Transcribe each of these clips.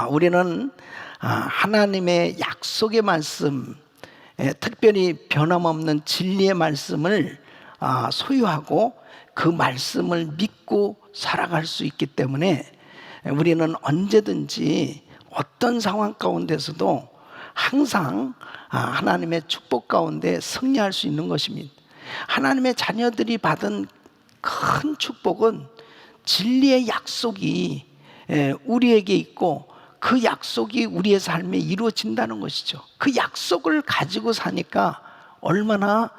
우리는 하나님의 약속의 말씀, 특별히 변함없는 진리의 말씀을 소유하고 그 말씀을 믿고 살아갈 수 있기 때문에 우리는 언제든지 어떤 상황 가운데서도 항상 하나님의 축복 가운데 승리할 수 있는 것입니다. 하나님의 자녀들이 받은 큰 축복은 진리의 약속이 우리에게 있고 그 약속이 우리의 삶에 이루어진다는 것이죠. 그 약속을 가지고 사니까 얼마나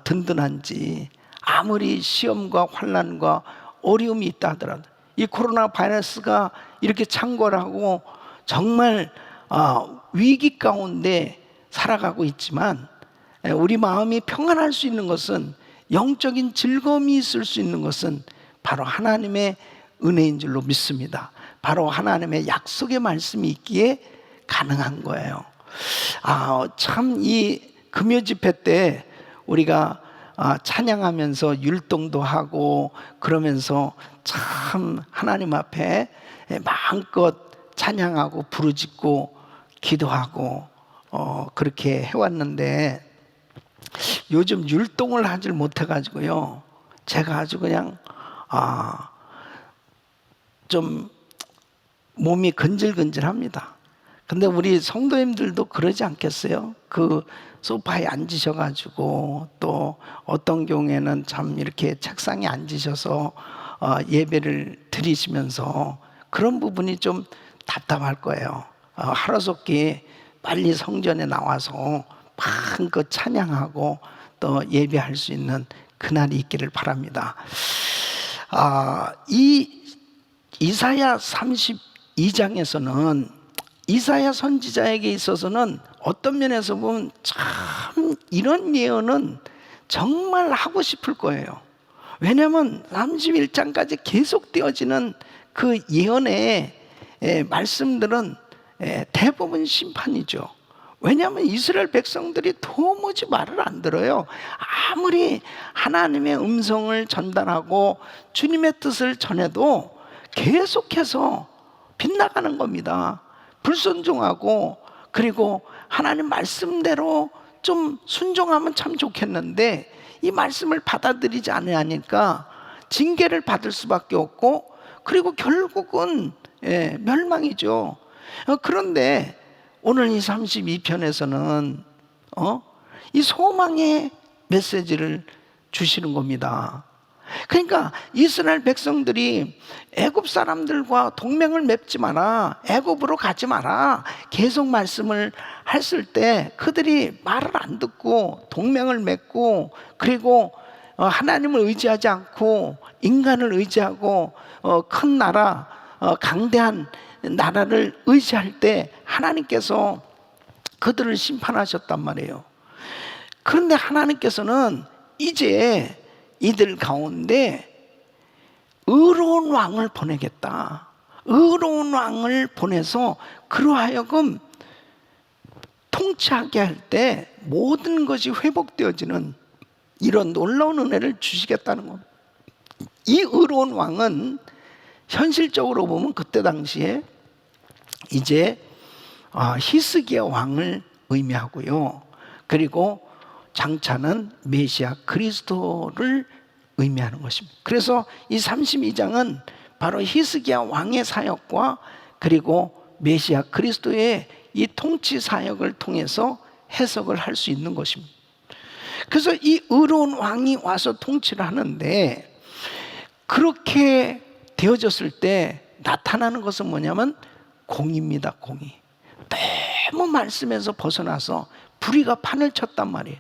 든든한지. 아무리 시험과 환난과 어려움이 있다 하더라도 이 코로나 바이러스가 이렇게 창궐하고 정말 위기 가운데 살아가고 있지만 우리 마음이 평안할 수 있는 것은, 영적인 즐거움이 있을 수 있는 것은 바로 하나님의 은혜인 줄로 믿습니다. 바로 하나님의 약속의 말씀이 있기에 가능한 거예요. 참 이 금요 집회 때 우리가 찬양하면서 율동도 하고 그러면서 참 하나님 앞에 마음껏 찬양하고 부르짖고 기도하고 그렇게 해왔는데, 요즘 율동을 하질 못해가지고요, 제가 아주 그냥 좀 몸이 근질근질합니다. 근데 우리 성도님들도 그러지 않겠어요? 그 소파에 앉으셔가지고 또 어떤 경우에는 참 이렇게 책상에 앉으셔서 예배를 드리시면서 그런 부분이 좀 답답할 거예요. 하루속히 빨리 성전에 나와서 마음껏 찬양하고 또 예배할 수 있는 그날이 있기를 바랍니다. 이 이사야 32장에서는 이사야 선지자에게 있어서는 어떤 면에서 보면 참 이런 예언은 정말 하고 싶을 거예요. 왜냐하면 31장까지 계속되어지는 그 예언의 말씀들은 대부분 심판이죠. 왜냐하면 이스라엘 백성들이 도무지 말을 안 들어요. 아무리 하나님의 음성을 전달하고 주님의 뜻을 전해도 계속해서 빗나가는 겁니다. 불순종하고, 그리고 하나님 말씀대로 좀 순종하면 참 좋겠는데 이 말씀을 받아들이지 않으니까 징계를 받을 수밖에 없고, 그리고 결국은 멸망이죠. 그런데 오늘 이 32편에서는 이 소망의 메시지를 주시는 겁니다. 그러니까 이스라엘 백성들이 애굽 사람들과 동맹을 맺지 마라, 애굽으로 가지 마라 계속 말씀을 했을 때 그들이 말을 안 듣고 동맹을 맺고, 그리고 하나님을 의지하지 않고 인간을 의지하고 큰 나라, 강대한 나라를 의지할 때 하나님께서 그들을 심판하셨단 말이에요. 그런데 하나님께서는 이제 이들 가운데 의로운 왕을 보내겠다. 의로운 왕을 보내서 그로 하여금 통치하게 할 때 모든 것이 회복되어지는 이런 놀라운 은혜를 주시겠다는 겁니다. 이 의로운 왕은 현실적으로 보면 그때 당시에 이제 히스기야 왕을 의미하고요, 그리고 장차는 메시아 그리스도를 의미하는 것입니다. 그래서 이 32장은 바로 히스기야 왕의 사역과 그리고 메시아 그리스도의 이 통치 사역을 통해서 해석을 할 수 있는 것입니다. 그래서 이 의로운 왕이 와서 통치를 하는데, 그렇게 되어졌을 때 나타나는 것은 뭐냐면 공의입니다. 공의. 너무 말씀에서 벗어나서 불의가 판을 쳤단 말이에요.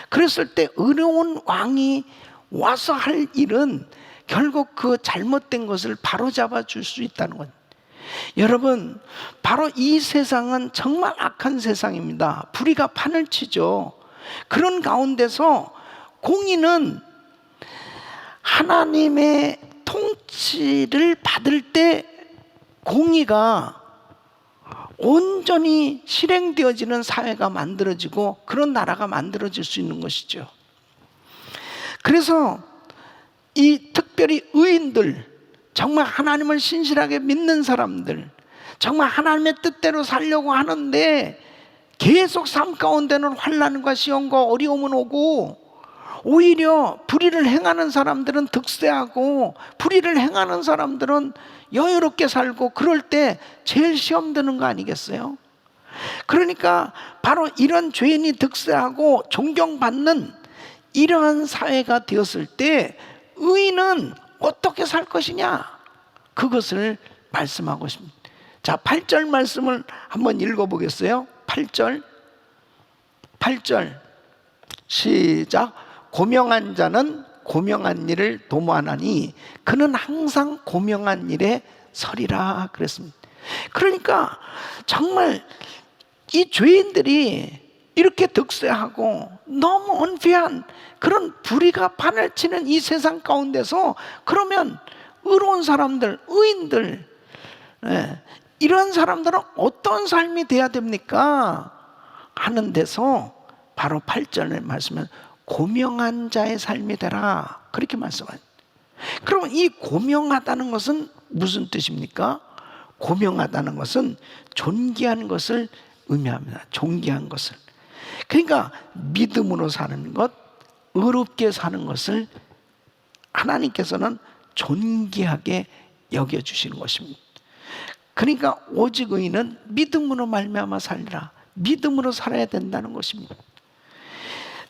그랬을 때 의로운 왕이 와서 할 일은 결국 그 잘못된 것을 바로잡아 줄 수 있다는 것. 여러분, 바로 이 세상은 정말 악한 세상입니다. 불의가 판을 치죠. 그런 가운데서 공의는 하나님의 통치를 받을 때 공의가 온전히 실행되어지는 사회가 만들어지고 그런 나라가 만들어질 수 있는 것이죠. 그래서 이 특별히 의인들, 정말 하나님을 신실하게 믿는 사람들, 정말 하나님의 뜻대로 살려고 하는데 계속 삶 가운데는 환난과 시험과 어려움은 오고, 오히려 불의를 행하는 사람들은 득세하고 불의를 행하는 사람들은 여유롭게 살고, 그럴 때 제일 시험 드는 거 아니겠어요? 그러니까 바로 이런 죄인이 득세하고 존경받는 이러한 사회가 되었을 때 의인은 어떻게 살 것이냐, 그것을 말씀하고 있습니다. 자, 8절 말씀을 한번 읽어보겠어요. 8절 시작. 고명한 자는 고명한 일을 도모하나니 그는 항상 고명한 일에 서리라 그랬습니다. 그러니까 정말 이 죄인들이 이렇게 득세하고 너무 은폐한 그런 불의가 판을 치는 이 세상 가운데서, 그러면 의로운 사람들, 의인들, 이런 사람들은 어떤 삶이 돼야 됩니까? 하는 데서 바로 8절의 말씀은 고명한 자의 삶이 되라, 그렇게 말씀하죠. 그러면 이 고명하다는 것은 무슨 뜻입니까? 고명하다는 것은 존귀한 것을 의미합니다. 존귀한 것을. 그러니까 믿음으로 사는 것, 의롭게 사는 것을 하나님께서는 존귀하게 여겨주시는 것입니다. 그러니까 오직 의인은 믿음으로 말미암아 살리라, 믿음으로 살아야 된다는 것입니다.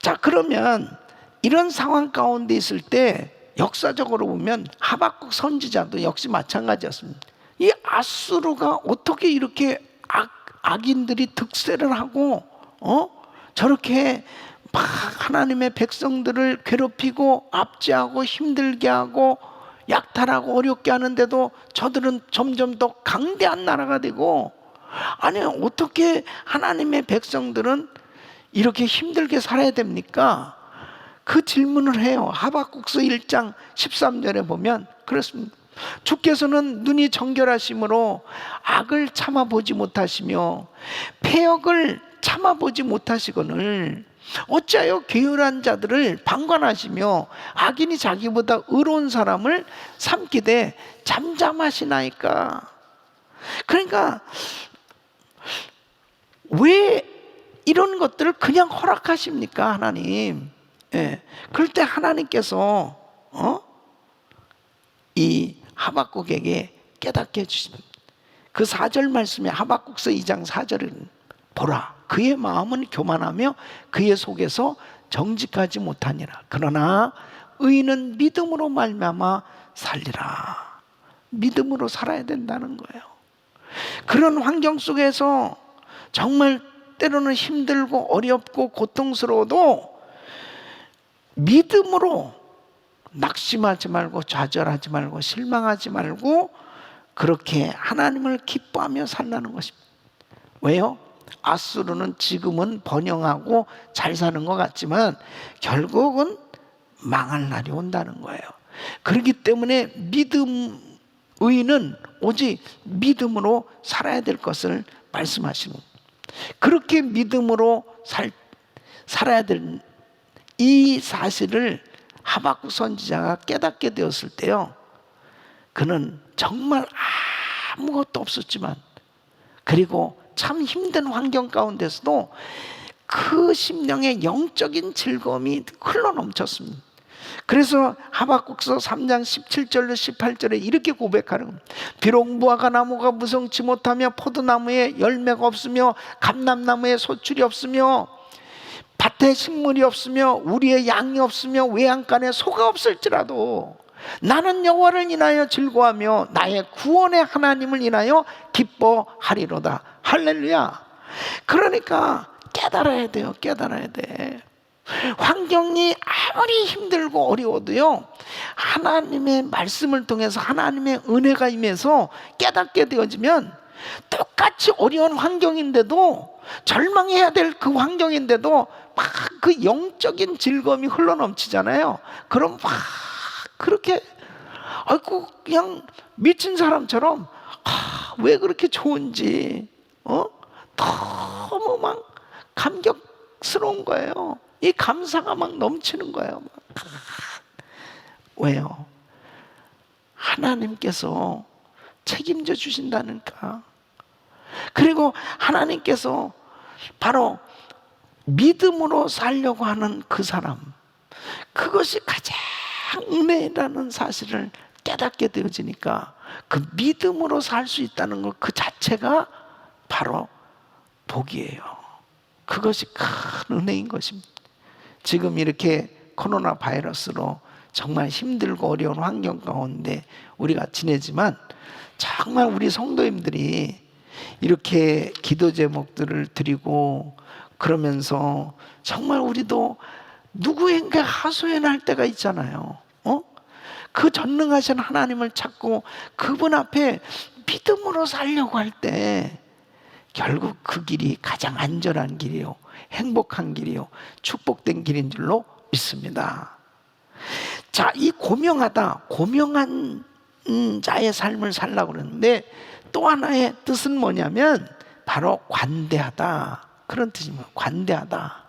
자, 그러면 이런 상황 가운데 있을 때 역사적으로 보면 하박국 선지자도 역시 마찬가지였습니다. 이 아수르가 어떻게 이렇게 악인들이 득세를 하고 저렇게 막 하나님의 백성들을 괴롭히고 압제하고 힘들게 하고 약탈하고 어렵게 하는데도 저들은 점점 더 강대한 나라가 되고, 아니 어떻게 하나님의 백성들은 이렇게 힘들게 살아야 됩니까? 그 질문을 해요. 하박국서 1장 13절에 보면 그렇습니다. 주께서는 눈이 정결하심으로 악을 참아보지 못하시며 패역을 참아보지 못하시거늘 어찌하여 게으른 자들을 방관하시며 악인이 자기보다 의로운 사람을 삼키되 잠잠하시나이까. 그러니까 왜 이런 것들을 그냥 허락하십니까, 하나님? 그럴 때 하나님께서 이 하박국에게 깨닫게 해주십니다. 그 4절 말씀에 하박국서 2장 4절을 보라, 그의 마음은 교만하며 그의 속에서 정직하지 못하니라. 그러나 의인은 믿음으로 말미암아 살리라. 믿음으로 살아야 된다는 거예요. 그런 환경 속에서 정말 때로는 힘들고 어렵고 고통스러워도 믿음으로 낙심하지 말고 좌절하지 말고 실망하지 말고 그렇게 하나님을 기뻐하며 살라는 것입니다. 왜요? 아수르는 지금은 번영하고 잘 사는 것 같지만 결국은 망할 날이 온다는 거예요. 그렇기 때문에 의인은 오직 믿음으로 살아야 될 것을 말씀하시는 거예요. 그렇게 믿음으로 살아야 될 이 사실을 하박국 선지자가 깨닫게 되었을 때요, 그는 정말 아무것도 없었지만, 그리고 참 힘든 환경 가운데서도 그 심령의 영적인 즐거움이 흘러넘쳤습니다. 그래서 하박국서 3장 17절로 18절에 이렇게 고백하는 겁니다. 비록 무화과 나무가 무성치 못하며 포도나무에 열매가 없으며 감람나무에 소출이 없으며 밭에 식물이 없으며 우리의 양이 없으며 외양간에 소가 없을지라도 나는 여호와를 인하여 즐거워하며 나의 구원의 하나님을 인하여 기뻐하리로다. 할렐루야. 그러니까 깨달아야 돼요. 깨달아야 돼. 환경이 아무리 힘들고 어려워도요, 하나님의 말씀을 통해서 하나님의 은혜가 임해서 깨닫게 되어지면 똑같이 어려운 환경인데도, 절망해야 될 그 환경인데도 막 그 영적인 즐거움이 흘러넘치잖아요. 그럼 막 그렇게 그냥 미친 사람처럼 왜 그렇게 좋은지 너무 막 감격스러운 거예요. 이 감사가 막 넘치는 거예요. 왜요? 하나님께서 책임져 주신다니까. 그리고 하나님께서 바로 믿음으로 살려고 하는 그 사람, 그것이 가장 은혜라는 사실을 깨닫게 되어지니까 그 믿음으로 살 수 있다는 것 그 자체가 바로 복이에요. 그것이 큰 은혜인 것입니다. 지금 이렇게 코로나 바이러스로 정말 힘들고 어려운 환경 가운데 우리가 지내지만 정말 우리 성도님들이 이렇게 기도 제목들을 드리고 그러면서 정말 우리도 누구인가 하소연할 때가 있잖아요. 그 전능하신 하나님을 찾고 그분 앞에 믿음으로 살려고 할 때 결국 그 길이 가장 안전한 길이요, 행복한 길이요, 축복된 길인 줄로 믿습니다. 자, 이 고명한 자의 삶을 살라고 그러는데 또 하나의 뜻은 뭐냐면 바로 관대하다, 그런 뜻입니다. 관대하다,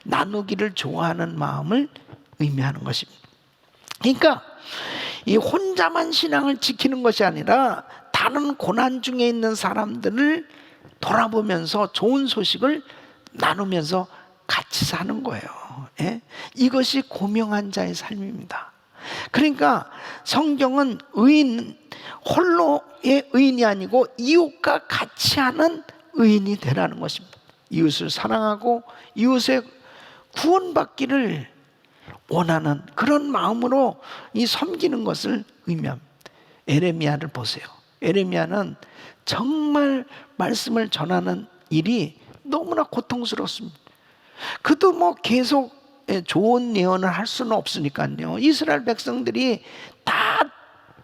나누기를 좋아하는 마음을 의미하는 것입니다. 그러니까 이 혼자만 신앙을 지키는 것이 아니라 다른 고난 중에 있는 사람들을 돌아보면서 좋은 소식을 나누면서 같이 사는 거예요. 예? 이것이 고명한 자의 삶입니다. 그러니까 성경은 홀로의 의인이 아니고 이웃과 같이 하는 의인이 되라는 것입니다. 이웃을 사랑하고 이웃의 구원받기를 원하는 그런 마음으로 이 섬기는 것을 의미합니다. 에레미야를 보세요. 에레미야는 정말 말씀을 전하는 일이 너무나 고통스럽습니다. 그도 뭐 계속 좋은 예언을 할 수는 없으니까요. 이스라엘 백성들이 다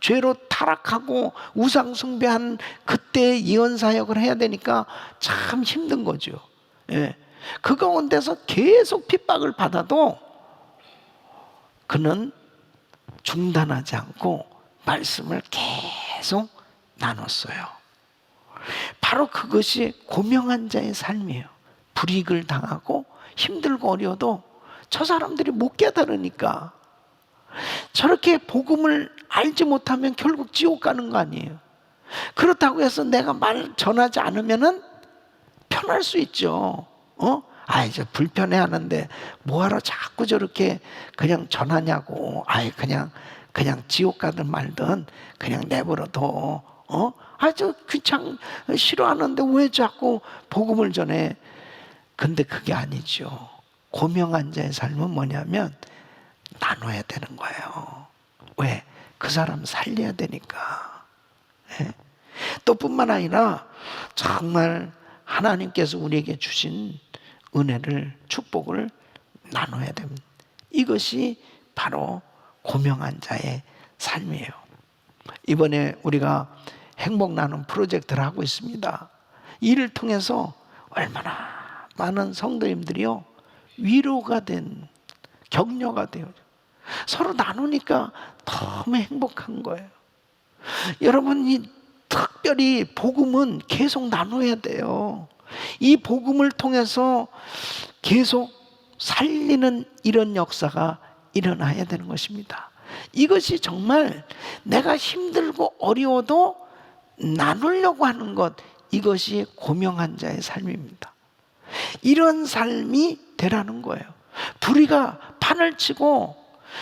죄로 타락하고 우상 숭배한 그때 예언 사역을 해야 되니까 참 힘든 거죠. 예. 그 가운데서 계속 핍박을 받아도 그는 중단하지 않고 말씀을 계속 나눴어요. 바로 그것이 고명한 자의 삶이에요. 불이익을 당하고 힘들고 어려워도 저 사람들이 못 깨달으니까 저렇게 복음을 알지 못하면 결국 지옥 가는 거 아니에요. 그렇다고 해서 내가 말 전하지 않으면은 편할 수 있죠. 이제 불편해하는데 뭐하러 자꾸 저렇게 그냥 전하냐고. 그냥 지옥 가든 말든 그냥 내버려둬. 저 싫어하는데 왜 자꾸 복음을 전해? 근데 그게 아니죠. 고명한 자의 삶은 뭐냐면 나눠야 되는 거예요. 왜? 그 사람 살려야 되니까. 예? 또 뿐만 아니라 정말 하나님께서 우리에게 주신 은혜를, 축복을 나눠야 됩니다. 이것이 바로 고명한 자의 삶이에요. 이번에 우리가 행복 나눔 프로젝트를 하고 있습니다. 이를 통해서 얼마나 많은 성도님들이요 위로가 된, 격려가 돼요. 서로 나누니까 너무 행복한 거예요. 여러분, 이 특별히 복음은 계속 나눠야 돼요. 이 복음을 통해서 계속 살리는 이런 역사가 일어나야 되는 것입니다. 이것이 정말 내가 힘들고 어려워도 나누려고 하는 것, 이것이 고명한 자의 삶입니다. 이런 삶이 되라는 거예요. 불의가 판을 치고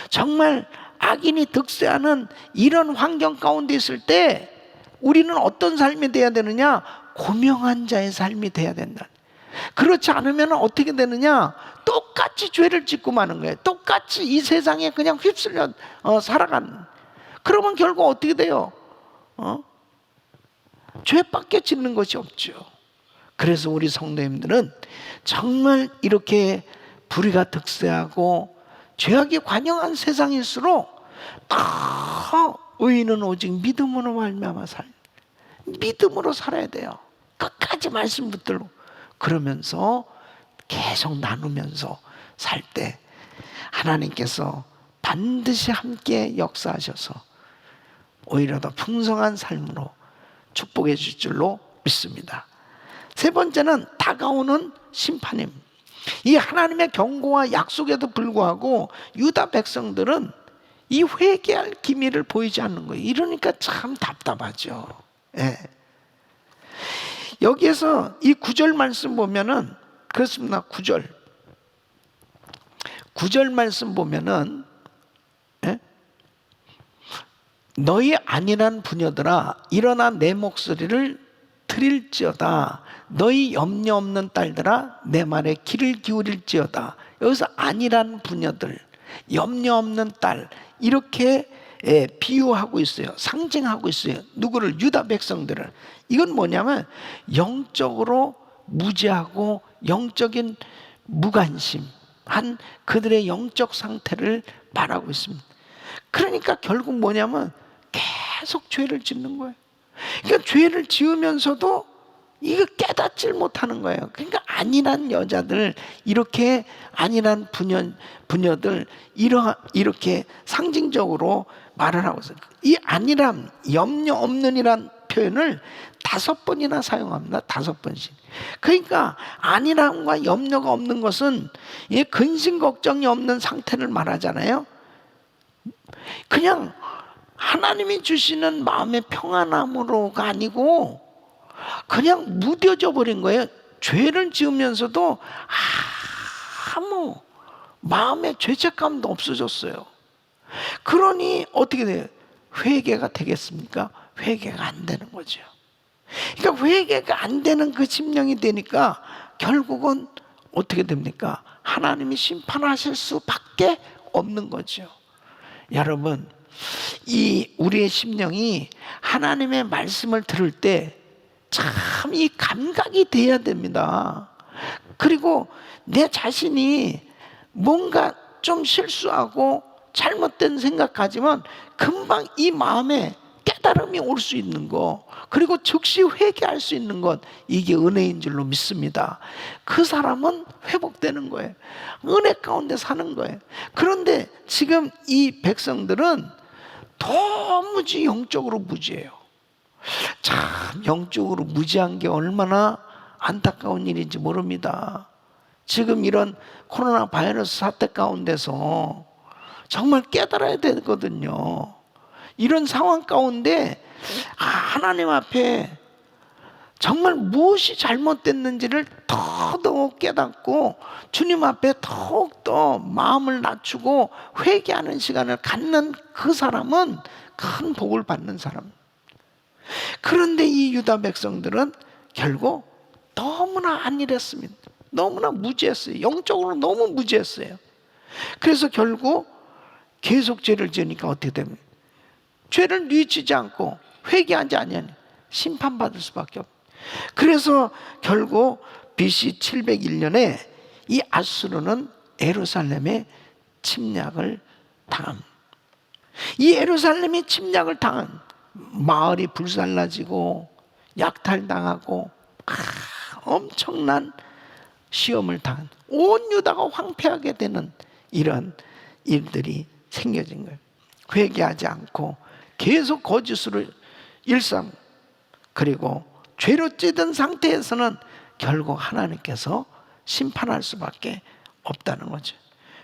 정말 악인이 득세하는 이런 환경 가운데 있을 때 우리는 어떤 삶이 돼야 되느냐? 고명한 자의 삶이 돼야 된다. 그렇지 않으면 어떻게 되느냐? 똑같이 죄를 짓고 마는 거예요. 똑같이 이 세상에 그냥 휩쓸려 살아가는. 그러면 결국 어떻게 돼요? 죄밖에 짓는 것이 없죠. 그래서 우리 성도님들은 정말 이렇게 불의가 득세하고 죄악이 관영한 세상일수록 다 의인은 오직 믿음으로 말미암아 믿음으로 살아야 돼요. 끝까지 말씀 붙들고 그러면서 계속 나누면서 살 때 하나님께서 반드시 함께 역사하셔서 오히려 더 풍성한 삶으로 축복해 줄 줄로 믿습니다. 세 번째는 다가오는 심판입니다. 이 하나님의 경고와 약속에도 불구하고 유다 백성들은 이 회개할 기미를 보이지 않는 거예요. 이러니까 참 답답하죠. 예. 여기에서 이 9절 말씀 보면은 그렇습니다. 9절 말씀 보면은, 예? 너희 안일한 부녀들아 일어나 내 목소리를 들을지어다. 너희 염려 없는 딸들아 내 말에 귀를 기울일지어다. 여기서 안일한 부녀들, 염려 없는 딸, 이렇게 비유하고 있어요. 상징하고 있어요. 누구를? 유다 백성들을. 이건 뭐냐면 영적으로 무지하고 영적인 무관심한 그들의 영적 상태를 말하고 있습니다. 그러니까 결국 뭐냐면 계속 죄를 짓는 거예요. 그러니까 죄를 지으면서도 이거 깨닫질 못하는 거예요. 그러니까 안일한 여자들, 이렇게 안일한 부녀들, 이렇게 상징적으로 말을 하고 있어요. 이 안일함, 염려 없는이란 표현을 5번이나 사용합니다. 5번씩. 그러니까 안일함과 염려가 없는 것은 근심 걱정이 없는 상태를 말하잖아요. 그냥 하나님이 주시는 마음의 평안함으로가 아니고 그냥 무뎌져 버린 거예요. 죄를 지으면서도 아무 마음의 죄책감도 없어졌어요. 그러니 어떻게 돼요? 회개가 되겠습니까? 회개가 안 되는 거죠. 그러니까 회개가 안 되는 그 심령이 되니까 결국은 어떻게 됩니까? 하나님이 심판하실 수밖에 없는 거죠. 여러분, 이 우리의 심령이 하나님의 말씀을 들을 때 참 이 감각이 돼야 됩니다. 그리고 내 자신이 뭔가 좀 실수하고 잘못된 생각하지만 금방 이 마음에 깨달음이 올 수 있는 거, 그리고 즉시 회개할 수 있는 것, 이게 은혜인 줄로 믿습니다. 그 사람은 회복되는 거예요. 은혜 가운데 사는 거예요. 그런데 지금 이 백성들은 도무지 영적으로 무지해요. 참 영적으로 무지한 게 얼마나 안타까운 일인지 모릅니다. 지금 이런 코로나 바이러스 사태 가운데서 정말 깨달아야 되거든요. 이런 상황 가운데 하나님 앞에 정말 무엇이 잘못됐는지를 더더욱 깨닫고 주님 앞에 더욱더 마음을 낮추고 회개하는 시간을 갖는 그 사람은 큰 복을 받는 사람. 그런데 이 유다 백성들은 결국 너무나 안일했습니다. 너무나 무지했어요. 영적으로 너무 무지했어요. 그래서 결국 계속 죄를 지으니까 어떻게 됩니까? 죄를 뉘치지 않고 회개하지 않으니 심판받을 수밖에 없어요. 그래서 결국 BC 701년에 이 아수르는 예루살렘에 침략을 당함. 이 예루살렘이 침략을 당한 마을이 불살라지고 약탈당하고 엄청난 시험을 당한, 온 유다가 황폐하게 되는 이런 일들이 생겨진 거예요. 회개하지 않고 계속 거짓으로 일삼, 그리고 죄로 찌든 상태에서는 결국 하나님께서 심판할 수밖에 없다는 거죠.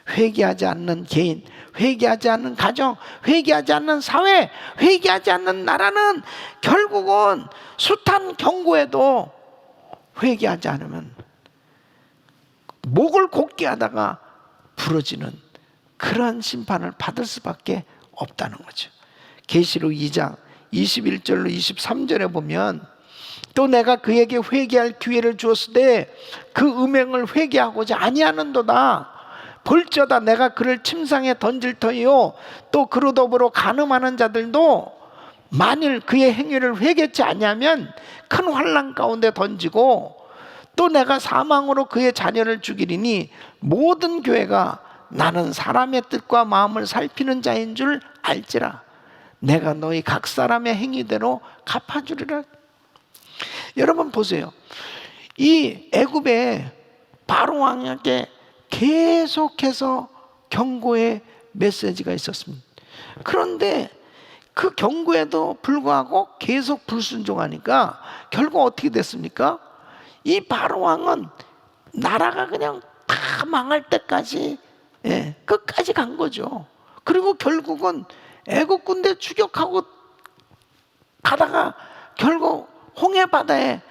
회개하지 않는 개인, 회개하지 않는 가정, 회개하지 않는 사회, 회개하지 않는 나라는 결국은 숱한 경고에도 회개하지 않으면 목을 곧게 하다가 부러지는 그런 심판을 받을 수밖에 없다는 거죠. 계시록 2장 21절로 23절에 보면, 또 내가 그에게 회개할 기회를 주었을 때 그 음행을 회개하고자 아니하는도다. 볼지어다 내가 그를 침상에 던질 터이요 또 그로 더불어 간음하는 자들도 만일 그의 행위를 회개치 아니하면 큰 환난 가운데 던지고, 또 내가 사망으로 그의 자녀를 죽이리니 모든 교회가 나는 사람의 뜻과 마음을 살피는 자인 줄 알지라. 내가 너희 각 사람의 행위대로 갚아주리라. 여러분 보세요. 이 애굽의 바로 왕에게 계속해서 경고의 메시지가 있었습니다. 그런데 그 경고에도 불구하고 계속 불순종하니까 결국 어떻게 됐습니까? 이 바로 왕은 나라가 그냥 다 망할 때까지 끝까지 간 거죠. 그리고 결국은 애국 군대 추격하고 가다가 결국 홍해 바다에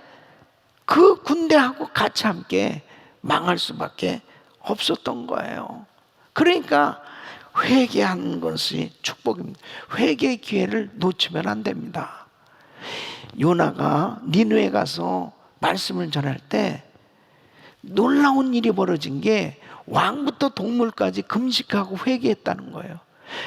그 군대하고 같이 함께 망할 수밖에 없었던 거예요. 그러니까 회개하는 것이 축복입니다. 회개의 기회를 놓치면 안 됩니다. 요나가 니느웨에 가서 말씀을 전할 때 놀라운 일이 벌어진 게 왕부터 동물까지 금식하고 회개했다는 거예요.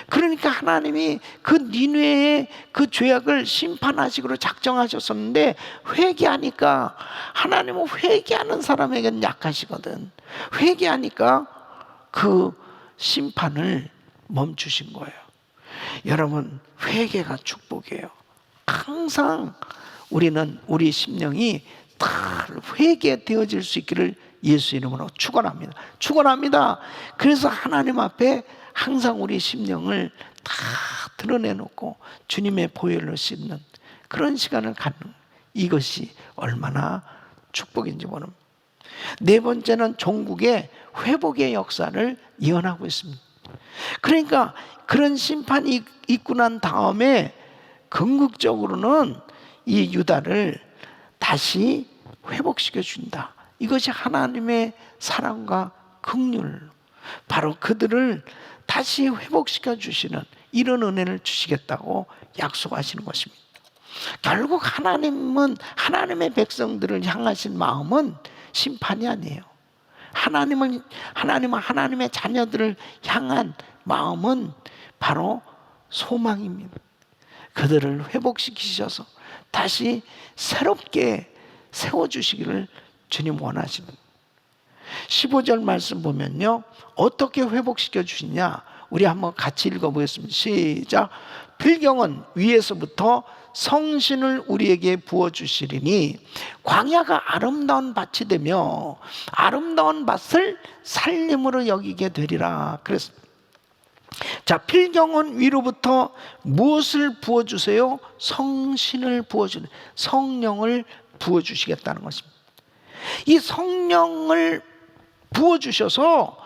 그러니까 하나님이 그 니느웨의 그 죄악을 심판하시기로 작정하셨었는데, 회개하니까, 하나님은 회개하는 사람에게는 약하시거든. 회개하니까 그 심판을 멈추신 거예요. 여러분, 회개가 축복이에요. 항상 우리는 우리 심령이 다 회개되어질 수 있기를 예수 이름으로 축원합니다. 축원합니다. 그래서 하나님 앞에 항상 우리 심령을 다 드러내놓고 주님의 보혈로 씻는 그런 시간을 갖는, 이것이 얼마나 축복인지 모릅니다. 네 번째는 종국의 회복의 역사를 예언하고 있습니다. 그러니까 그런 심판이 있고 난 다음에 궁극적으로는 이 유다를 다시 회복시켜 준다. 이것이 하나님의 사랑과 긍휼, 바로 그들을 다시 회복시켜 주시는 이런 은혜를 주시겠다고 약속하시는 것입니다. 결국 하나님은, 하나님의 백성들을 향하신 마음은 심판이 아니에요. 하나님은 하나님의 자녀들을 향한 마음은 바로 소망입니다. 그들을 회복시키셔서 다시 새롭게 세워주시기를 주님 원하십니다. 15절 말씀 보면요, 어떻게 회복시켜 주시냐, 우리 한번 같이 읽어보겠습니다. 시작. 필경은 위에서부터 성신을 우리에게 부어주시리니 광야가 아름다운 밭이 되며 아름다운 밭을 살림으로 여기게 되리라. 그래서 자, 필경은 위로부터 무엇을 부어주세요? 성신을 부어주는, 성령을 부어주시겠다는 것입니다. 이 성령을 부어주셔서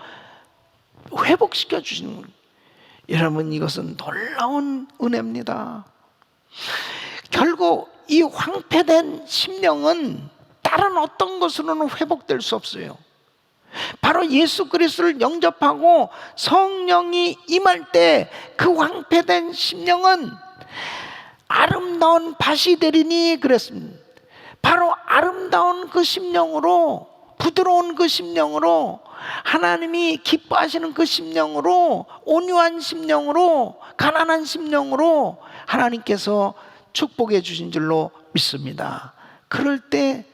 회복시켜 주시는 거예요. 여러분, 이것은 놀라운 은혜입니다. 결국 이 황폐된 심령은 다른 어떤 것으로는 회복될 수 없어요. 바로 예수 그리스도를 영접하고 성령이 임할 때 그 황폐된 심령은 아름다운 밭이 되리니 그랬습니다. 바로 아름다운 그 심령으로, 부드러운 그 심령으로, 하나님이 기뻐하시는 그 심령으로, 온유한 심령으로, 가난한 심령으로 하나님께서 축복해 주신 줄로 믿습니다. 그럴 때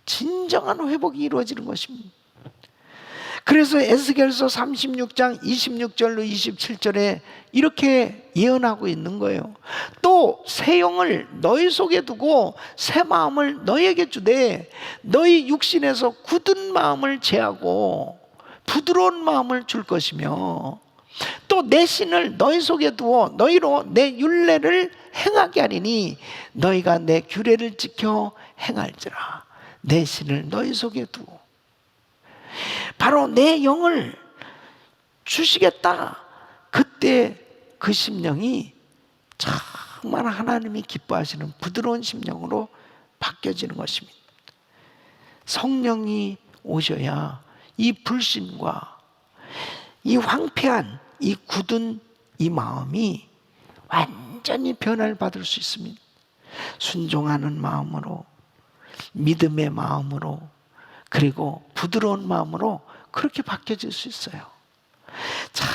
진정한 회복이 이루어지는 것입니다. 그래서 에스겔서 36장 26절로 27절에 이렇게 예언하고 있는 거예요. 또 새 영을 너희 속에 두고 새 마음을 너희에게 주되 너희 육신에서 굳은 마음을 제하고 부드러운 마음을 줄 것이며, 또 내 신을 너희 속에 두어 너희로 내 율례를 행하게 하리니 너희가 내 규례를 지켜 행할지라. 내 신을 너희 속에 두어 바로 내 영을 주시겠다. 그때 그 심령이 정말 하나님이 기뻐하시는 부드러운 심령으로 바뀌어지는 것입니다. 성령이 오셔야 이 불신과 이 황폐한 이 굳은 이 마음이 완전히 변화를 받을 수 있습니다. 순종하는 마음으로, 믿음의 마음으로, 그리고 부드러운 마음으로 그렇게 바뀌어질 수 있어요. 참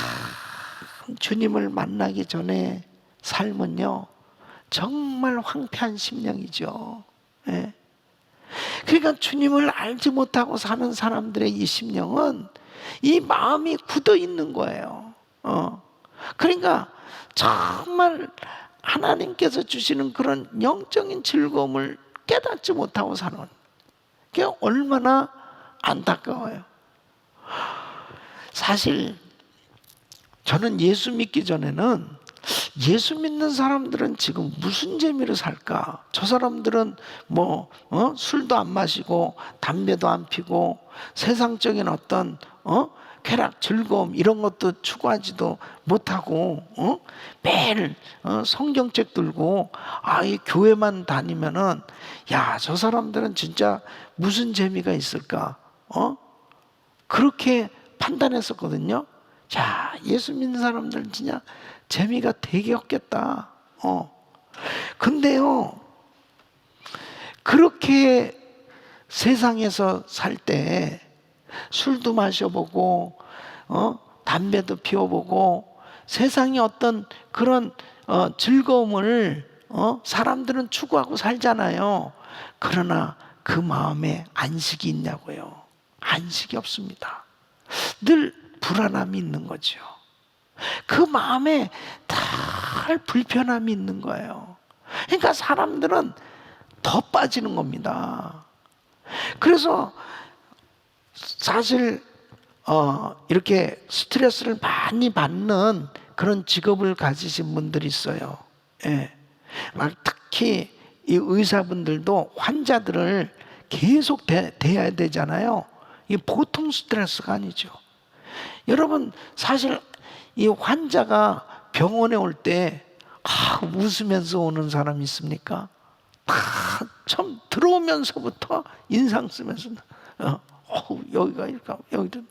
주님을 만나기 전에 삶은요 정말 황폐한 심령이죠. 예. 그러니까 주님을 알지 못하고 사는 사람들의 이 심령은 이 마음이 굳어 있는 거예요. 그러니까 정말 하나님께서 주시는 그런 영적인 즐거움을 깨닫지 못하고 사는, 그게 얼마나 안타까워요. 사실 저는 예수 믿기 전에는 예수 믿는 사람들은 지금 무슨 재미로 살까? 저 사람들은 술도 안 마시고 담배도 안 피고 세상적인 어떤 쾌락, 즐거움 이런 것도 추구하지도 못하고 매일 성경책 들고 이 교회만 다니면은 야, 저 사람들은 진짜 무슨 재미가 있을까? 그렇게 판단했었거든요. 자, 예수 믿는 사람들은 진짜 재미가 되게 없겠다. 근데요, 그렇게 세상에서 살 때 술도 마셔보고 담배도 피워보고 세상의 어떤 그런 즐거움을 사람들은 추구하고 살잖아요. 그러나 그 마음에 안식이 있냐고요. 안식이 없습니다. 늘 불안함이 있는 거죠. 그 마음에 늘 불편함이 있는 거예요. 그러니까 사람들은 더 빠지는 겁니다. 그래서 사실 이렇게 스트레스를 많이 받는 그런 직업을 가지신 분들이 있어요. 예. 특히 이 의사분들도 환자들을 계속 대해야 되잖아요. 이게 보통 스트레스가 아니죠. 여러분, 사실 이 환자가 병원에 올 때 웃으면서 오는 사람이 있습니까? 처음 들어오면서부터 인상 쓰면서 여기가 이렇게 여기도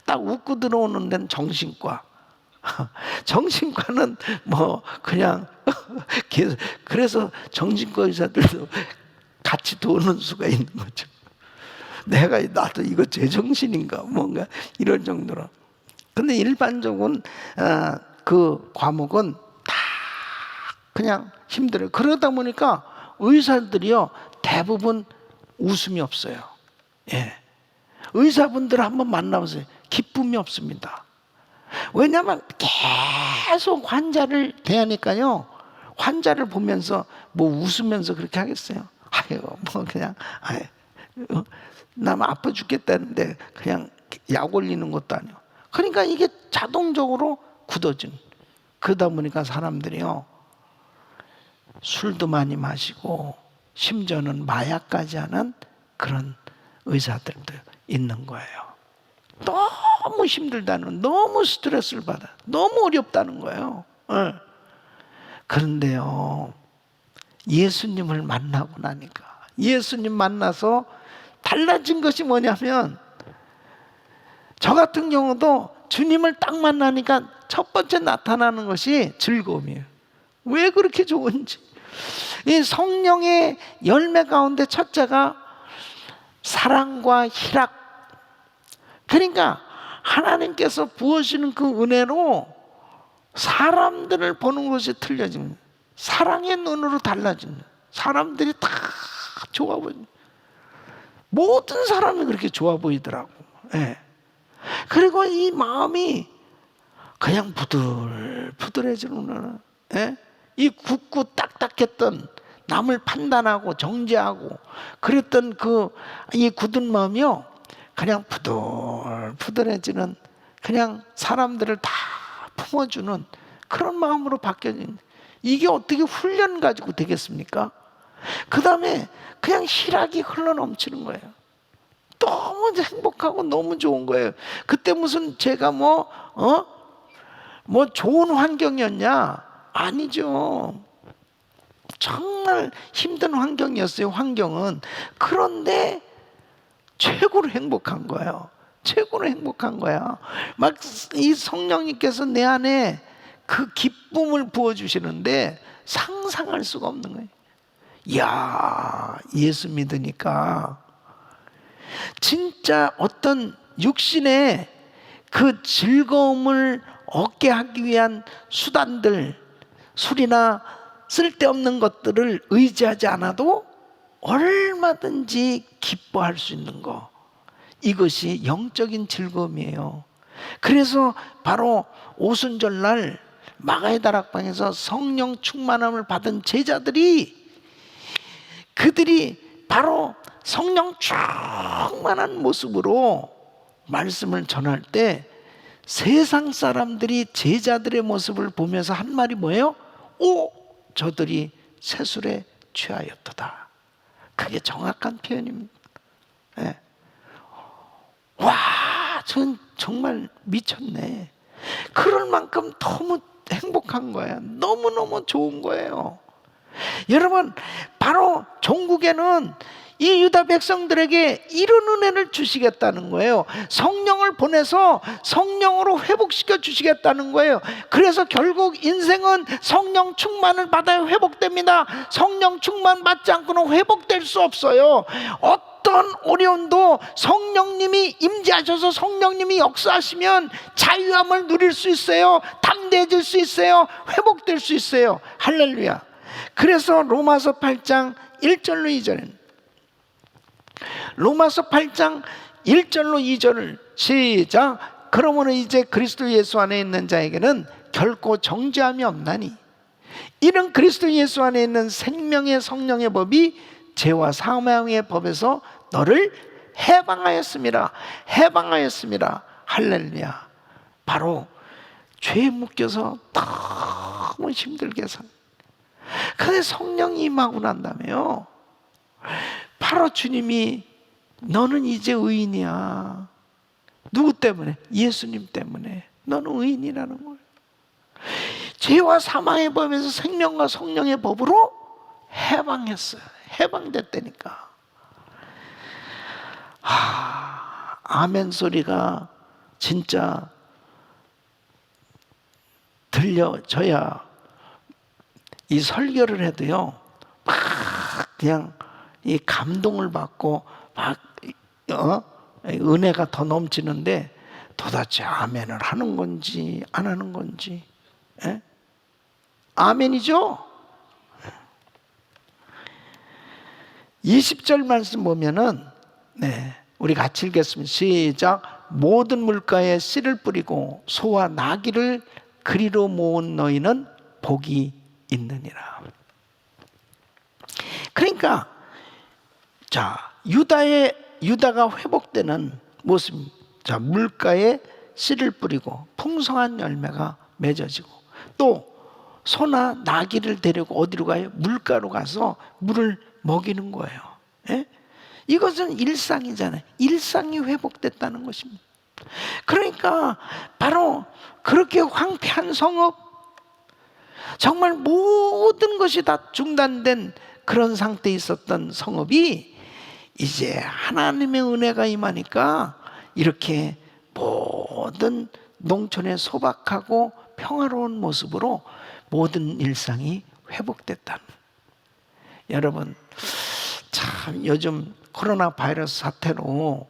딱 웃고 들어오는 데는 정신과. 정신과는 뭐 그냥 그래서 정신과 의사들도 같이 도는 수가 있는 거죠. 나도 이거 제정신인가 뭔가 이런 정도로. 근데 일반적으로는 그 과목은 다 그냥 힘들어요. 그러다 보니까 의사들이요 대부분 웃음이 없어요. 예. 의사분들 한번 만나보세요. 기쁨이 없습니다. 왜냐하면 계속 환자를 대하니까요. 환자를 보면서 뭐 웃으면서 그렇게 하겠어요. 뭐 그냥 남 아파 죽겠다는데 그냥 약 올리는 것도 아니고. 그러니까 이게 자동적으로 굳어진. 그러다 보니까 사람들이요 술도 많이 마시고 심지어는 마약까지 하는 그런 의사들도 있는 거예요. 너무 힘들다는, 너무 스트레스를 받아, 너무 어렵다는 거예요. 그런데요, 예수님을 만나고 나니까, 예수님 만나서 달라진 것이 뭐냐면, 저 같은 경우도 주님을 딱 만나니까 첫 번째 나타나는 것이 즐거움이에요. 왜 그렇게 좋은지. 이 성령의 열매 가운데 첫째가 사랑과 희락. 그러니까 하나님께서 부어주시는 그 은혜로 사람들을 보는 것이 틀려지는 거예요. 사랑의 눈으로 달라지는 거예요. 사람들이 다 좋아 보이는, 모든 사람이 그렇게 좋아 보이더라고. 예. 그리고 이 마음이 그냥 부들부들해지는, 예? 이 굳고 딱딱했던, 남을 판단하고 정죄하고 그랬던 이 굳은 마음이요 그냥 부들부들해지는, 그냥 사람들을 다 품어주는 그런 마음으로 바뀌어진. 이게 어떻게 훈련 가지고 되겠습니까? 그 다음에 그냥 희락이 흘러넘치는 거예요. 너무 행복하고 너무 좋은 거예요. 그때 무슨 제가 뭐 좋은 환경이었냐? 아니죠. 정말 힘든 환경이었어요, 환경은. 그런데 최고로 행복한 거예요. 최고로 행복한 거야. 막 이 성령님께서 내 안에 그 기쁨을 부어주시는데 상상할 수가 없는 거예요. 이야, 예수 믿으니까 진짜 어떤 육신의 그 즐거움을 얻게 하기 위한 수단들, 술이나 쓸데없는 것들을 의지하지 않아도 얼마든지 기뻐할 수 있는 거, 이것이 영적인 즐거움이에요. 그래서 바로 오순절날 마가의 다락방에서 성령 충만함을 받은 제자들이, 그들이 바로 성령 충만한 모습으로 말씀을 전할 때 세상 사람들이 제자들의 모습을 보면서 한 말이 뭐예요? 오, 저들이 세술에 취하였도다. 그게 정확한 표현입니다. 네. 와, 전 정말 미쳤네. 그럴 만큼 너무 행복한 거예요. 너무너무 좋은 거예요. 여러분, 바로 종국에는 이 유다 백성들에게 이런 은혜를 주시겠다는 거예요. 성령을 보내서 성령으로 회복시켜 주시겠다는 거예요. 그래서 결국 인생은 성령 충만을 받아야 회복됩니다. 성령 충만 받지 않고는 회복될 수 없어요. 어떤 어려움도 성령님이 임재하셔서 성령님이 역사하시면 자유함을 누릴 수 있어요. 담대해질 수 있어요. 회복될 수 있어요. 할렐루야. 그래서 로마서 8장 1절로 2절은 로마서 8장 1절로 2절을 시작. 그러므로 이제 그리스도 예수 안에 있는 자에게는 결코 정죄함이 없나니 이는 그리스도 예수 안에 있는 생명의 성령의 법이 죄와 사망의 법에서 너를 해방하였습니다. 해방하였습니다. 할렐루야. 바로 죄에 묶여서 너무 힘들게 산. 근데 성령이 임하고 난 다음에요, 바로 주님이 너는 이제 의인이야. 누구 때문에? 예수님 때문에. 너는 의인이라는 거예요. 죄와 사망의 법에서 생명과 성령의 법으로 해방했어요. 해방됐다니까. 아멘 소리가 진짜 들려져야 이 설교를 해도요, 막 그냥 이 감동을 받고 막 은혜가 더 넘치는데 도대체 아멘을 하는 건지 안 하는 건지. 에? 아멘이죠? 20절 말씀 보면은, 우리 같이 읽겠습니다. 시작. 모든 물가에 씨를 뿌리고 소와 나귀를 그리로 모은 너희는 복이 있느니라. 그러니까 유다가 회복되는 모습. 물가에 씨를 뿌리고 풍성한 열매가 맺어지고, 또 소나 나귀를 데리고 어디로 가요? 물가로 가서 물을 먹이는 거예요. 이것은 일상이잖아요. 일상이 회복됐다는 것입니다. 그러니까 바로 그렇게 황폐한 성읍, 정말 모든 것이 다 중단된 그런 상태에 있었던 성읍이 이제 하나님의 은혜가 임하니까 이렇게 모든 농촌의 소박하고 평화로운 모습으로 모든 일상이 회복됐다. 여러분, 참 요즘 코로나 바이러스 사태로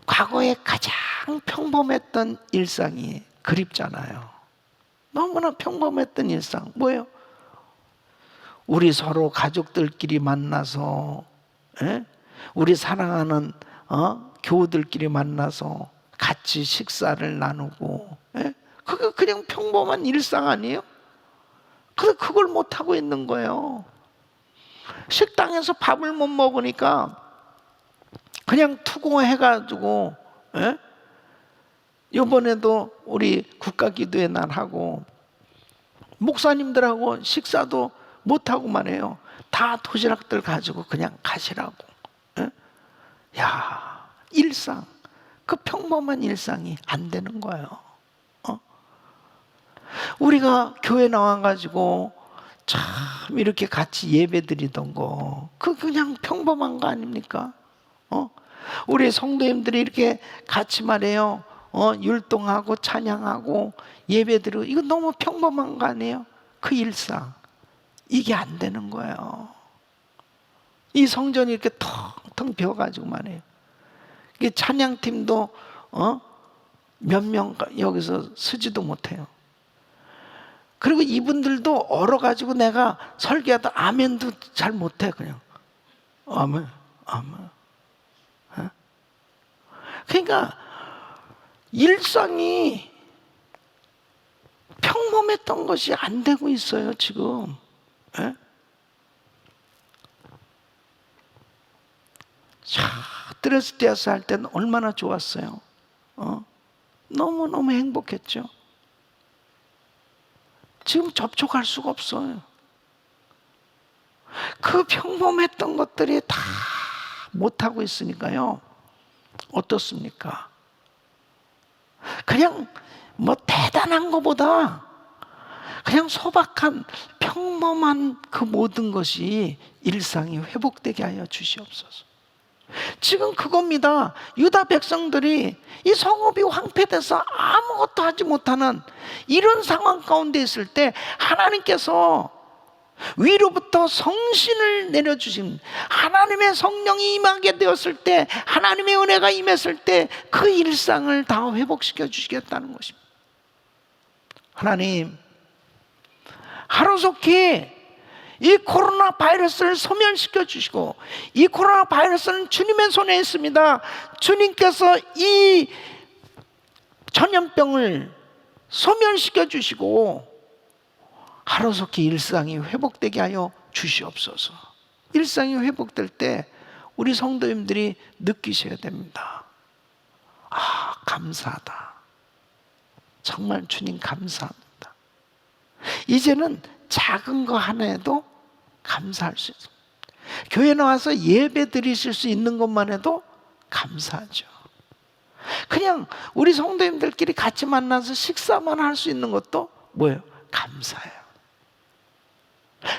과거에 가장 평범했던 일상이 그립잖아요. 너무나 평범했던 일상. 뭐예요? 우리 서로 가족들끼리 만나서, 우리 사랑하는 교우들끼리 만나서 같이 식사를 나누고, 그게 그냥 평범한 일상 아니에요? 근데 그걸 못하고 있는 거예요. 식당에서 밥을 못 먹으니까 그냥 투고해가지고, 이번에도 우리 국가기도의 날 하고 목사님들하고 식사도 못하고 말해요. 다 도시락들 가지고 그냥 가시라고. 야, 일상, 그 평범한 일상이 안 되는 거예요. 우리가 교회 나와가지고 참 이렇게 같이 예배 드리던 거, 그 그냥 평범한 거 아닙니까? 우리 성도님들이 이렇게 같이 말해요, 율동하고 찬양하고 예배 드리고, 이거 너무 평범한 거 아니에요? 그 일상, 이게 안 되는 거예요. 이 성전이 이렇게 텅텅 비어가지고 말해요. 이게 찬양팀도 몇 명 여기서 서지도 못해요. 그리고 이분들도 얼어가지고 내가 설교하다 아멘도 잘 못해. 그냥 아멘, 아멘. 그러니까 일상이 평범했던 것이 안 되고 있어요 지금. 드레스데아스 할 때는 얼마나 좋았어요. 너무너무 행복했죠. 지금 접촉할 수가 없어요. 그 평범했던 것들이 다 못하고 있으니까요. 어떻습니까? 그냥 뭐 대단한 것보다 그냥 소박한 평범한 그 모든 것이 일상이 회복되게 하여 주시옵소서. 지금 그겁니다. 유다 백성들이 이 성읍이 황폐돼서 아무것도 하지 못하는 이런 상황 가운데 있을 때 하나님께서 위로부터 성신을 내려주신, 하나님의 성령이 임하게 되었을 때, 하나님의 은혜가 임했을 때 그 일상을 다 회복시켜 주시겠다는 것입니다. 하나님, 하루속히 이 코로나 바이러스를 소멸시켜 주시고, 이 코로나 바이러스는 주님의 손에 있습니다. 주님께서 이 전염병을 소멸시켜 주시고 하루속히 일상이 회복되게 하여 주시옵소서. 일상이 회복될 때 우리 성도님들이 느끼셔야 됩니다. 아, 감사하다. 정말 주님 감사합니다. 이제는 작은 거 하나에도 감사할 수 있습니다. 교회 나와서 예배 드리실 수 있는 것만 해도 감사하죠. 그냥 우리 성도님들끼리 같이 만나서 식사만 할 수 있는 것도 뭐예요? 감사해요.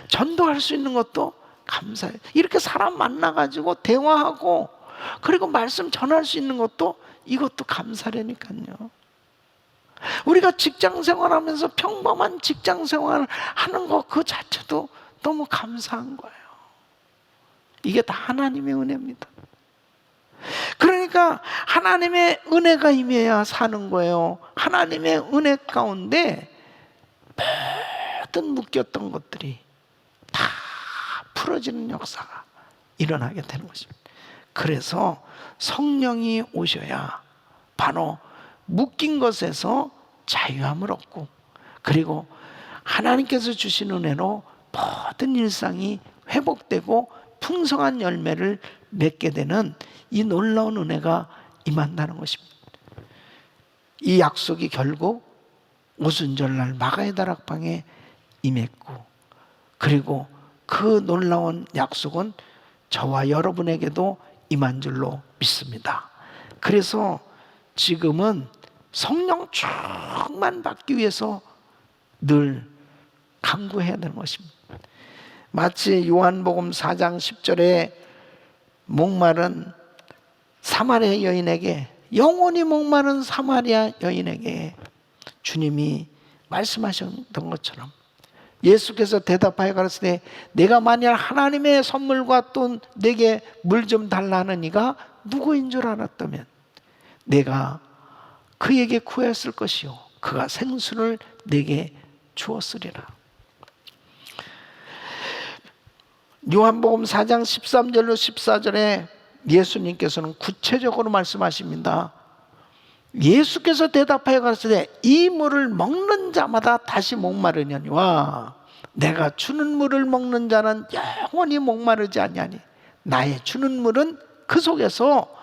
전도할 수 있는 것도 감사해요. 이렇게 사람 만나가지고 대화하고 그리고 말씀 전할 수 있는 것도 이것도 감사라니까요. 우리가 직장 생활하면서 평범한 직장 생활을 하는 것 그 자체도 너무 감사한 거예요. 이게 다 하나님의 은혜입니다. 그러니까 하나님의 은혜가 임해야 사는 거예요. 하나님의 은혜 가운데 모든 묶였던 것들이 다 풀어지는 역사가 일어나게 되는 것입니다. 그래서 성령이 오셔야 바로 묶인 것에서 자유함을 얻고, 그리고 하나님께서 주신 은혜로 모든 일상이 회복되고 풍성한 열매를 맺게 되는 이 놀라운 은혜가 임한다는 것입니다. 이 약속이 결국 오순절날 마가의 다락방에 임했고, 그리고 그 놀라운 약속은 저와 여러분에게도 임한 줄로 믿습니다. 그래서 지금은 성령 충만 받기 위해서 늘 간구해야 되는 것입니다. 마치 요한복음 4장 10절에 목마른 사마리아 여인에게, 영원히 목마른 사마리아 여인에게 주님이 말씀하셨던 것처럼 예수께서 대답하여 가라사대 내가 만일 하나님의 선물과 또 내게 물 좀 달라 하는 이가 누구인 줄 알았다면 내가 그에게 구했을 것이요 그가 생수를 내게 주었으리라. 요한복음 4장 13절로 14절에 예수님께서는 구체적으로 말씀하십니다. 예수께서 대답하여 가라사대 이 물을 먹는 자마다 다시 목마르려니와 내가 주는 물을 먹는 자는 영원히 목마르지 아니하니 나의 주는 물은 그 속에서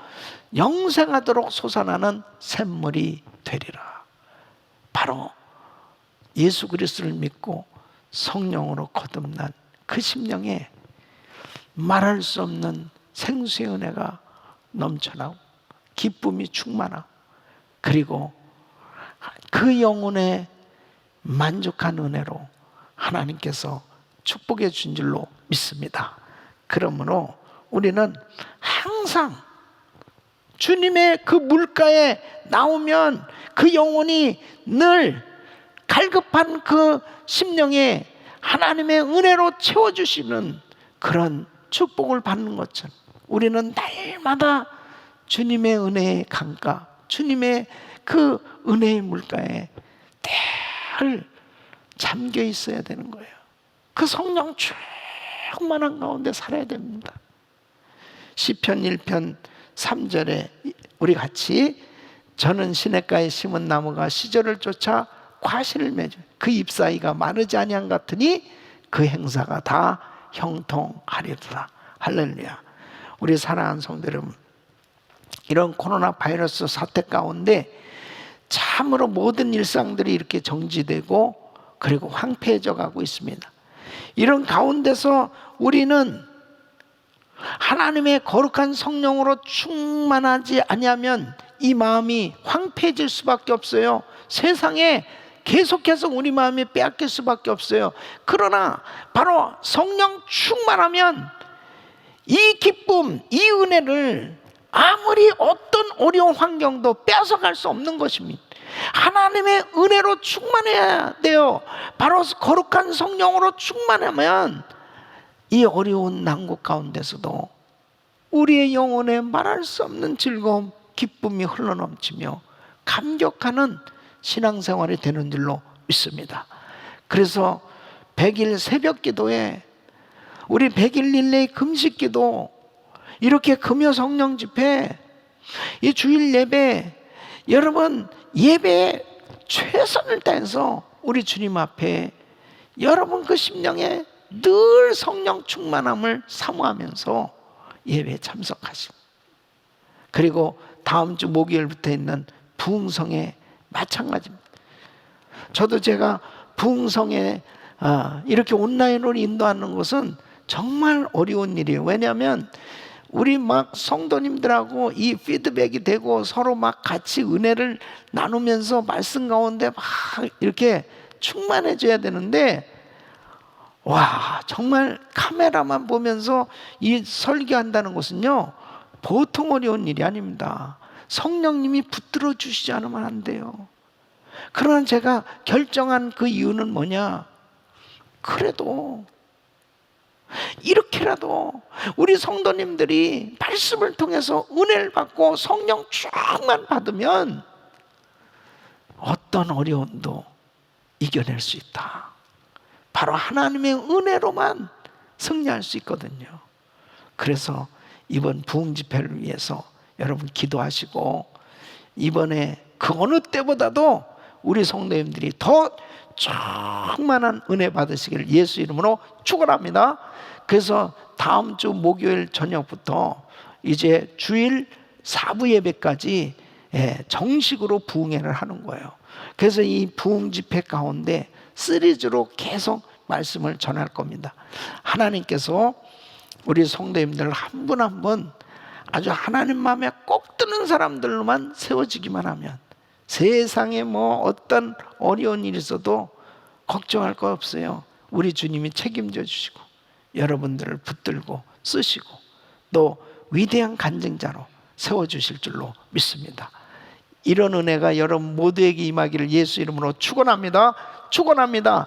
영생하도록 솟아나는 샘물이 되리라. 바로 예수 그리스도를 믿고 성령으로 거듭난 그 심령에 말할 수 없는 생수의 은혜가 넘쳐나고 기쁨이 충만하고, 그리고 그 영혼에 만족한 은혜로 하나님께서 축복해 준 줄로 믿습니다. 그러므로 우리는 항상 주님의 그 물가에 나오면 그 영혼이 늘 갈급한 그 심령에 하나님의 은혜로 채워주시는 그런 축복을 받는 것처럼 우리는 날마다 주님의 은혜의 강가, 주님의 그 은혜의 물가에 늘 잠겨 있어야 되는 거예요. 그 성령 충만한 가운데 살아야 됩니다. 시편 1편 3절에 우리 같이 저는 시냇가에 심은 나무가 시절을 쫓아 과실을 맺어 그 잎사이가 마르지 아니한 같으니 그 행사가 다 형통하리로다. 할렐루야. 우리 사랑하는 성도 여러분, 이런 코로나 바이러스 사태 가운데 참으로 모든 일상들이 이렇게 정지되고 그리고 황폐해져 가고 있습니다. 이런 가운데서 우리는 하나님의 거룩한 성령으로 충만하지 아니하면 이 마음이 황폐해질 수밖에 없어요. 세상에 계속해서 우리 마음이 빼앗길 수밖에 없어요. 그러나 바로 성령 충만하면 이 기쁨, 이 은혜를 아무리 어떤 어려운 환경도 뺏어갈 수 없는 것입니다. 하나님의 은혜로 충만해야 돼요. 바로 거룩한 성령으로 충만하면 이 어려운 난국 가운데서도 우리의 영혼에 말할 수 없는 즐거움, 기쁨이 흘러넘치며 감격하는 신앙생활이 되는 줄로 믿습니다. 그래서 100일 새벽 기도에 우리 100일 릴레이 금식 기도, 이렇게 금요 성령 집회, 이 주일 예배, 여러분 예배에 최선을 다해서 우리 주님 앞에 여러분 그 심령에 늘 성령 충만함을 사모하면서 예배에 참석하시고, 그리고 다음 주 목요일부터 있는 부흥성에 마찬가지입니다. 저도 제가 부흥성에 이렇게 온라인으로 인도하는 것은 정말 어려운 일이에요. 왜냐하면 우리 막 성도님들하고 이 피드백이 되고 서로 막 같이 은혜를 나누면서 말씀 가운데 막 이렇게 충만해져야 되는데, 와, 정말 카메라만 보면서 이 설교한다는 것은요 보통 어려운 일이 아닙니다. 성령님이 붙들어 주시지 않으면 안 돼요. 그러나 제가 결정한 그 이유는 뭐냐, 그래도 이렇게라도 우리 성도님들이 말씀을 통해서 은혜를 받고 성령 충만 받으면 어떤 어려움도 이겨낼 수 있다. 바로 하나님의 은혜로만 승리할 수 있거든요. 그래서 이번 부흥 집회를 위해서 여러분 기도하시고, 이번에 그 어느 때보다도 우리 성도님들이 더 충만한 은혜 받으시기를 예수 이름으로 축원합니다. 그래서 다음 주 목요일 저녁부터 이제 주일 4부 예배까지 정식으로 부흥회를 하는 거예요. 그래서 이 부흥 집회 가운데 시리즈로 계속 말씀을 전할 겁니다. 하나님께서 우리 성도님들 한 분 한 분 아주 하나님 마음에 꼭 드는 사람들로만 세워지기만 하면 세상에 뭐 어떤 어려운 일이 있어도 걱정할 거 없어요. 우리 주님이 책임져 주시고 여러분들을 붙들고 쓰시고 또 위대한 간증자로 세워주실 줄로 믿습니다. 이런 은혜가 여러분 모두에게 임하기를 예수 이름으로 축원합니다. 축원합니다.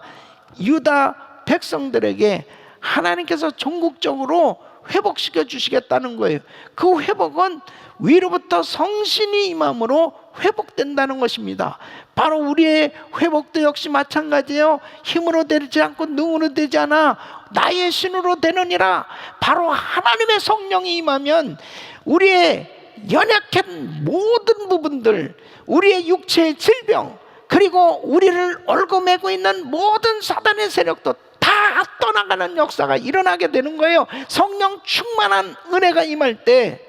유다 백성들에게 하나님께서 전국적으로 회복시켜 주시겠다는 거예요. 그 회복은 위로부터 성신이 임함으로 회복된다는 것입니다. 바로 우리의 회복도 역시 마찬가지예요. 힘으로 되지 않고 능으로 되지 않아 나의 신으로 되느니라. 바로 하나님의 성령이 임하면 우리의 연약한 모든 부분들, 우리의 육체의 질병, 그리고 우리를 얽어매고 있는 모든 사단의 세력도 다 떠나가는 역사가 일어나게 되는 거예요. 성령 충만한 은혜가 임할 때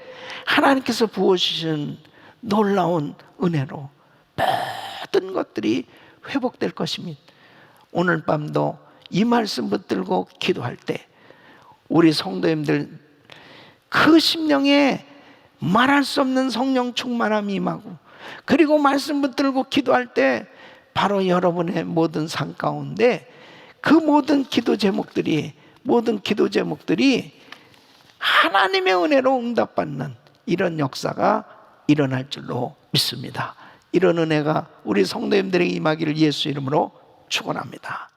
하나님께서 부어주신 놀라운 은혜로 모든 것들이 회복될 것입니다. 오늘 밤도 이 말씀 붙들고 기도할 때 우리 성도님들 그 심령에 말할 수 없는 성령 충만함이 임하고, 그리고 말씀 붙들고 기도할 때 바로 여러분의 모든 삶 가운데 그 모든 기도 제목들이 하나님의 은혜로 응답받는 이런 역사가 일어날 줄로 믿습니다. 이런 은혜가 우리 성도님들에게 임하기를 예수 이름으로 축원합니다.